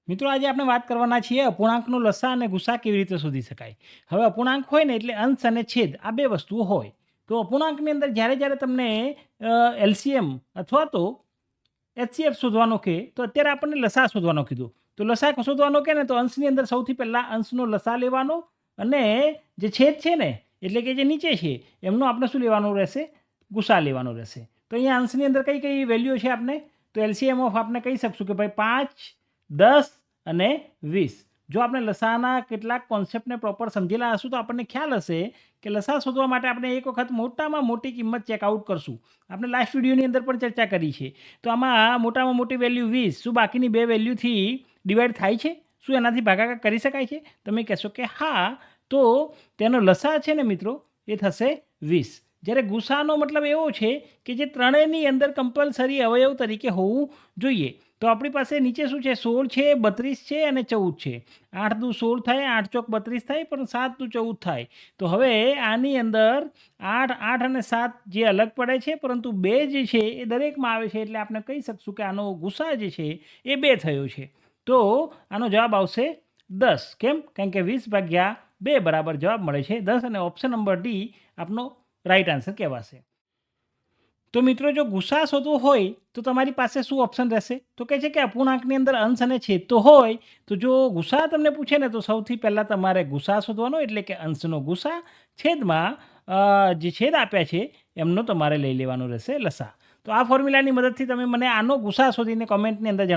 મિત્રો આજે આપણે વાત કરવાના છીએ અપૂર્ણાંકનો લસા અને ગુસા કેવી રીતે શોધી શકાય. હવે અપૂર્ણાંક હોય ને એટલે અંશ અને છેદ આ બે વસ્તુઓ હોય. તો અપૂર્ણાંકની અંદર જ્યારે તમને એલસીએમ અથવા તો એચસીએફ શોધવાનો કહે તો અત્યારે આપણને લસા શોધવાનો કીધું. તો લસા શોધવાનો કહે ને તો અંશની અંદર સૌથી પહેલાં અંશનો લસા લેવાનો અને જે છેદ છે ને એટલે કે જે નીચે છે એમનો આપણે શું લેવાનું રહેશે? ગુસા લેવાનો રહેશે. તો અહીંયા અંશની અંદર કઈ કઈ વેલ્યુ છે આપણે? તો એલસીએમ ઓફ આપણે કહી શકશું કે ભાઈ 5, 10 અને 20. જો આપણે લસાના કેટલાક કોન્સેપ્ટને પ્રોપર સમજેલા હશું તો આપણને ખ્યાલ હશે કે લસા શોધવા માટે આપણે એક વખત મોટામાં મોટી કિંમત ચેકઆઉટ કરશું. આપણે લાસ્ટ વિડીયોની અંદર પણ ચર્ચા કરી છે. તો આમાં મોટામાં મોટી વેલ્યુ 20. શું બાકીની બે વેલ્યુથી ડિવાઈડ થાય છે? શું એનાથી ભાગાકાર કરી શકાય છે? તમે કહેશો કે હા. તો તેનો લસા છે ને મિત્રો એ થશે 20. જ્યારે ગુસાનો મતલબ એવો છે કે જે ત્રણેયની અંદર કમ્પલસરી અવયવ તરીકે હોવું જોઈએ. તો આપણી પાસે નીચે શું છે? 16 છે, 32 છે અને 14 છે. 8 દુ 16 થાય, 8 ચોક 32 થાય, પણ 7 દુ 14 થાય. તો હવે આની અંદર 8, 8 અને 7 જે અલગ પડે છે, પરંતુ 2 જે છે એ દરેકમાં આવે છે, એટલે આપણે કહી શકશું કે આનો ગુસા જે છે એ 2 થયો છે. તો આનો જવાબ આવશે 10. કેમ? કારણ કે 20/2 બરાબર જવાબ મળે છે 10 અને ઓપ્શન નંબર ડી આપનો રાઈટ આન્સર કહેવાશે. તો મિત્રો જો ગુસા શોધવો હોય તો તમારી પાસે શું ઓપ્શન રહેશે? તો કહે છે કે અપૂર્ણાંકની અંદર અંશ અને છેદ તો હોય. તો જો ગુસા તમને પૂછે ને તો સૌથી પહેલાં તમારે ગુસા શોધવાનો, એટલે કે અંશનો ગુસા છેદમાં જે છેદ આપ્યા છે એમનો તમારે લઈ લેવાનો રહેશે લસા. તો આ ફોર્મ્યુલાની મદદથી તમે મને આનો ગુસા શોધીને કોમેન્ટની અંદર જણાવો.